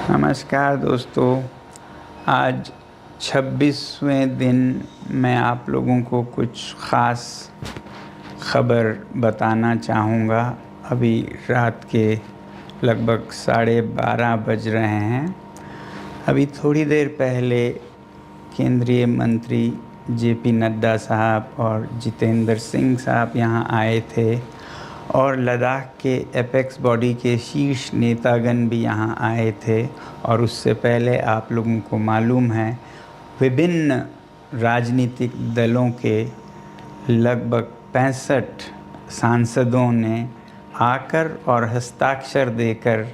नमस्कार दोस्तों, आज 26वें दिन मैं आप लोगों को कुछ ख़ास ख़बर बताना चाहूँगा। अभी रात के लगभग 12:30 बज रहे हैं। अभी थोड़ी देर पहले केंद्रीय मंत्री JP नड्डा साहब और जितेंद्र सिंह साहब यहाँ आए थे और लद्दाख के एपेक्स बॉडी के शीर्ष नेतागण भी यहाँ आए थे। और उससे पहले आप लोगों को मालूम है विभिन्न राजनीतिक दलों के लगभग 65 सांसदों ने आकर और हस्ताक्षर देकर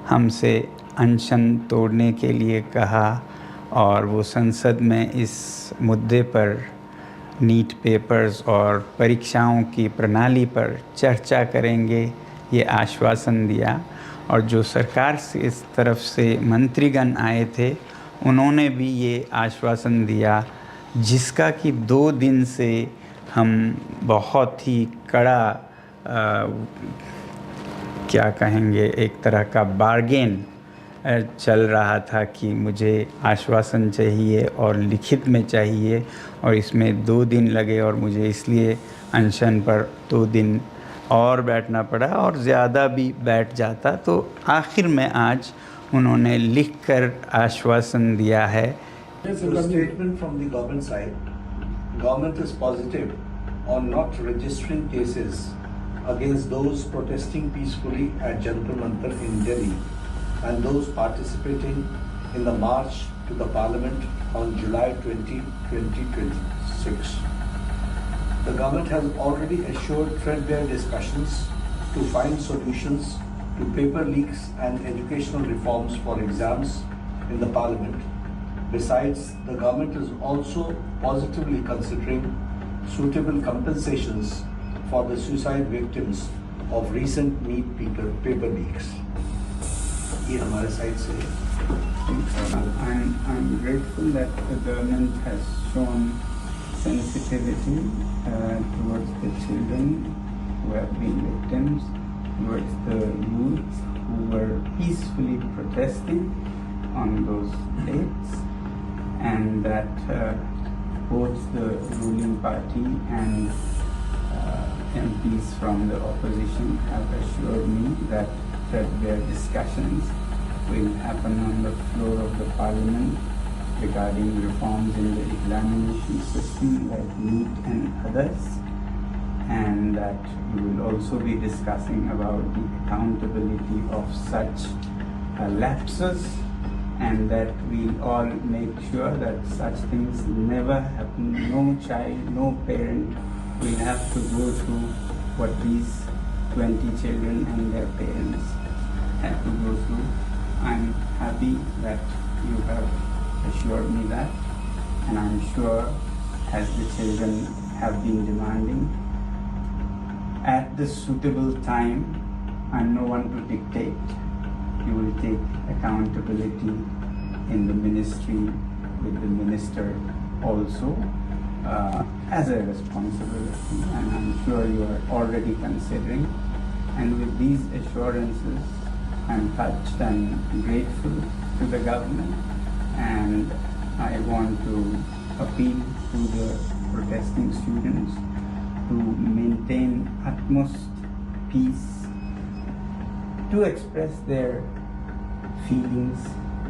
हमसे अनशन तोड़ने के लिए कहा और वो संसद में इस मुद्दे पर नीट पेपर्स और परीक्षाओं की प्रणाली पर चर्चा करेंगे, ये आश्वासन दिया। और जो सरकार से इस तरफ से मंत्रीगण आए थे उन्होंने भी ये आश्वासन दिया, जिसका कि 2 दिन से हम बहुत ही कड़ा क्या कहेंगे, एक तरह का बार्गेन चल रहा था कि मुझे आश्वासन चाहिए और लिखित में चाहिए, और इसमें 2 दिन लगे और मुझे इसलिए अनशन पर 2 दिन और बैठना पड़ा, और ज़्यादा भी बैठ जाता तो आखिर में आज उन्होंने लिखकर आश्वासन दिया है। Statement from the government side, government is positive on not registering cases against those protesting peacefully at Jantar Mantar in Delhi and those participating in the march to the parliament on July 20, 2026. The government has already assured threadbare discussions to find solutions to paper leaks and educational reforms for exams in the parliament. Besides, the government is also positively considering suitable compensations for the suicide victims of recent NEET paper leaks. ये हमारे side से I'm grateful that the government has shown sensitivity towards the children who have been victims, towards the youth who were peacefully protesting on those dates, and that both the ruling party and MPs from the opposition have assured me that threadbare discussions will happen on the floor of the parliament regarding reforms in the examination system like NEET and others, and that we will also be discussing about the accountability of such lapses, and that we'll all make sure that such things never happen. No child, no parent will have to go through what these 20 children and their parents had to go through. I'm happy that you have assured me that, and I'm sure, as the children have been demanding, at the suitable time, I'm no one to dictate, you will take accountability in the ministry with the minister also as a responsibility, and I'm sure you are already considering. And with these assurances, I'm touched and grateful to the government, and I want to appeal to the protesting students to maintain utmost peace. To express their feelings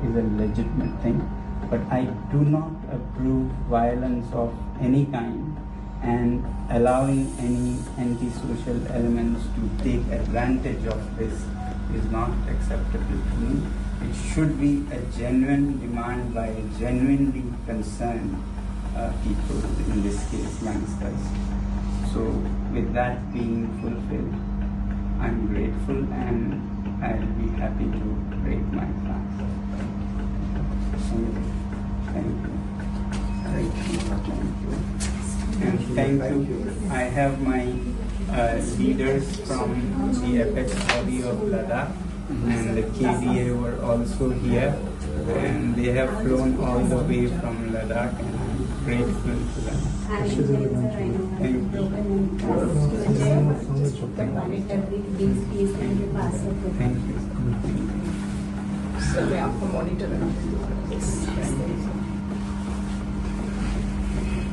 is a legitimate thing, but I do not approve violence of any kind, and allowing any antisocial elements to take advantage of this is not acceptable to me. It should be a genuine demand by genuinely concerned people, in this case youngsters. So with that being fulfilled, I'm grateful and I'll be happy to break my fast. Thank you. And thank you. I have my leaders from the apex body of Ladakh and the KDA were also here, and they have flown all the way from Ladakh, and I'm grateful to them. Thank you. Thank you. Sir मैं आपको monitor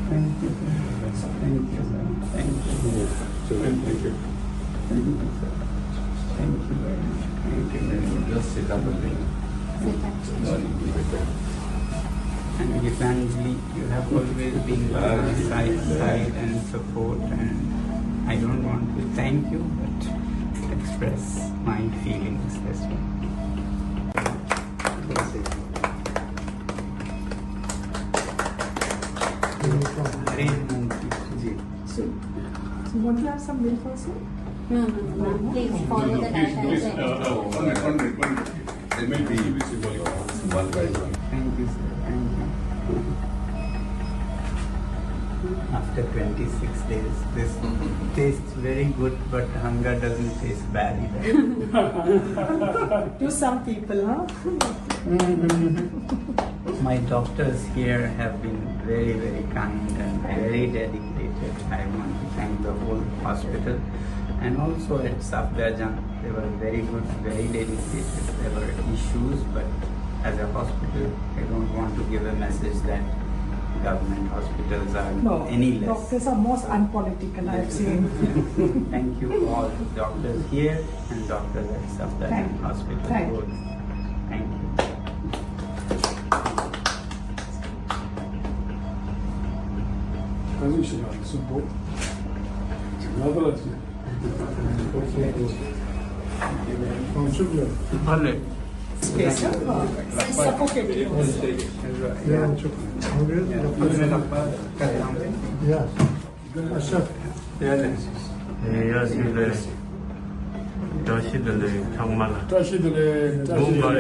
Thank you, sir. Thank you, sir. Thank you. Thank you. Thank you, sir. Thank you very much. Thank you very much. Just sit up a bit. And Gitanjali, you have always been by my side and support, and I don't want to thank you, but express my feelings as well. Arrangement. So want to have some milk also? No, please follow the Please, diet. one minute. There may be visible one by one. Thank you, sir. Thank you. After 26 days, this tastes very good, but hunger doesn't taste bad either. To some people, huh? My doctors here have been very, very kind and very dedicated. I want to thank the whole hospital, and also at Safdarjung. They were very good, very dedicated. There were issues, but as a hospital, I don't want to give a message that government hospitals are No, any less. doctors are most unpolitical, I've seen. Thank you all doctors here and doctors at Safdarjung Thank you. Hospital. Thank you. Both. Thank you. Alright. Space, huh? Suffocating. 자식들의 뭔가를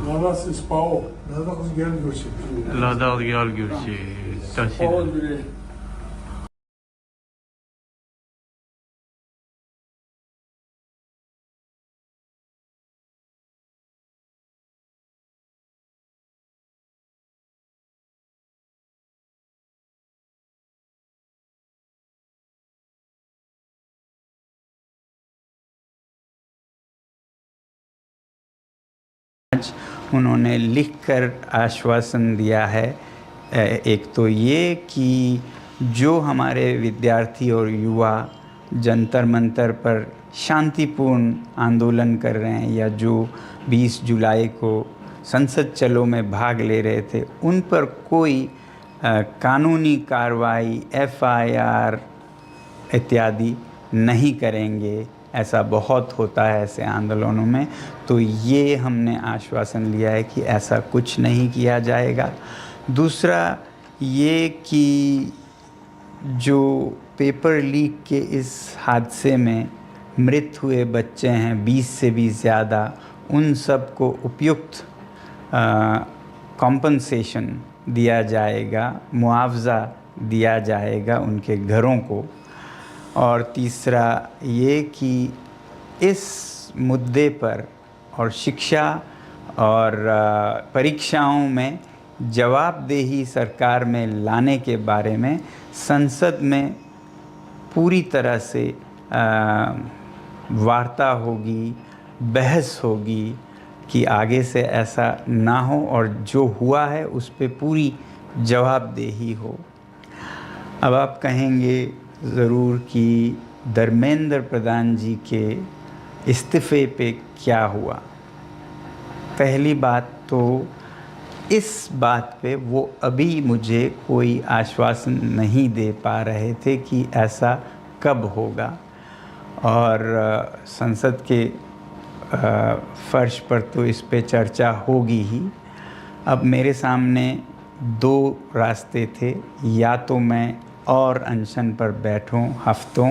Navas Pau, Navas Gelgoshi. 라다 열교시 자식들 उन्होंने लिखकर आश्वासन दिया है। एक तो ये कि जो हमारे विद्यार्थी और युवा जंतर मंतर पर शांतिपूर्ण आंदोलन कर रहे हैं या जो 20 जुलाई को संसद चलो में भाग ले रहे थे, उन पर कोई कानूनी कार्रवाई FIR इत्यादि नहीं करेंगे। ऐसा बहुत होता है ऐसे आंदोलनों में, तो ये हमने आश्वासन लिया है कि ऐसा कुछ नहीं किया जाएगा। दूसरा ये कि जो पेपर लीक के इस हादसे में मृत हुए बच्चे हैं 20 से भी ज़्यादा, उन सब को उपयुक्त कॉम्पनसेशन दिया जाएगा, मुआवज़ा दिया जाएगा उनके घरों को। और तीसरा ये कि इस मुद्दे पर और शिक्षा और परीक्षाओं में जवाबदेही सरकार में लाने के बारे में संसद में पूरी तरह से वार्ता होगी, बहस होगी कि आगे से ऐसा ना हो और जो हुआ है उस पे पूरी जवाबदेही हो। अब आप कहेंगे ज़रूर कि धर्मेंद्र प्रधान जी के इस्तीफ़े पे क्या हुआ। पहली बात तो इस बात पे वो अभी मुझे कोई आश्वासन नहीं दे पा रहे थे कि ऐसा कब होगा, और संसद के फर्श पर तो इस पे चर्चा होगी ही। अब मेरे सामने दो रास्ते थे, या तो मैं और अनशन पर बैठूं हफ्तों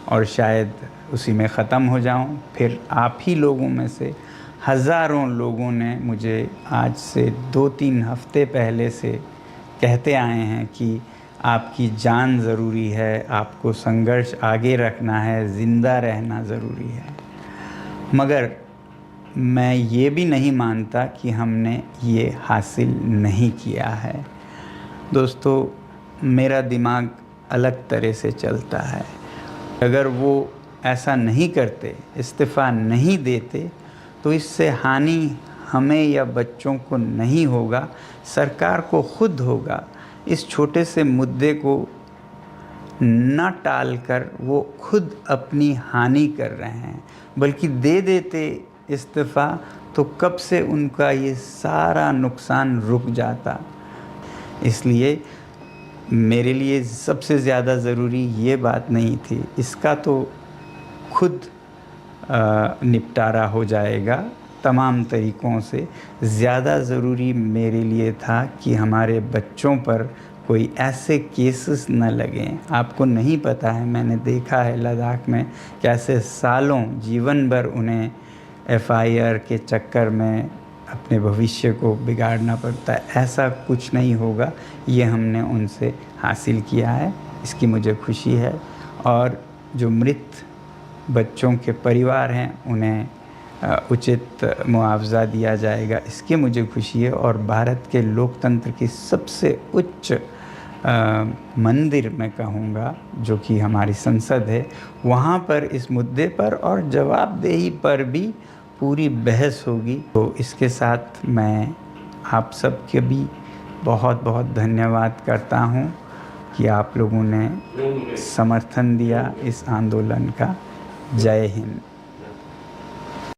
और शायद उसी में ख़त्म हो जाऊं, फिर आप ही लोगों में से हज़ारों लोगों ने मुझे आज से 2-3 हफ्ते पहले से कहते आए हैं कि आपकी जान ज़रूरी है, आपको संघर्ष आगे रखना है, ज़िंदा रहना ज़रूरी है। मगर मैं ये भी नहीं मानता कि हमने ये हासिल नहीं किया है। दोस्तों, मेरा दिमाग अलग तरह से चलता है। अगर वो ऐसा नहीं करते, इस्तीफ़ा नहीं देते, तो इससे हानि हमें या बच्चों को नहीं होगा, सरकार को खुद होगा। इस छोटे से मुद्दे को न टालकर वो खुद अपनी हानि कर रहे हैं, बल्कि दे देते इस्तीफ़ा तो कब से उनका ये सारा नुकसान रुक जाता। इसलिए मेरे लिए सबसे ज़्यादा ज़रूरी ये बात नहीं थी, इसका तो खुद निपटारा हो जाएगा तमाम तरीक़ों से। ज़्यादा ज़रूरी मेरे लिए था कि हमारे बच्चों पर कोई ऐसे केसेस न लगें। आपको नहीं पता है, मैंने देखा है लद्दाख में कैसे सालों जीवन भर उन्हें FIR के चक्कर में अपने भविष्य को बिगाड़ना पड़ता है। ऐसा कुछ नहीं होगा, ये हमने उनसे हासिल किया है, इसकी मुझे खुशी है। और जो मृत बच्चों के परिवार हैं उन्हें उचित मुआवजा दिया जाएगा, इसकी मुझे खुशी है। और भारत के लोकतंत्र की सबसे उच्च मंदिर मैं कहूँगा, जो कि हमारी संसद है, वहाँ पर इस मुद्दे पर और जवाबदेही पर भी पूरी बहस होगी। तो इसके साथ मैं आप सबके भी बहुत बहुत धन्यवाद करता हूँ कि आप लोगों ने समर्थन दिया इस आंदोलन का। जय हिंद।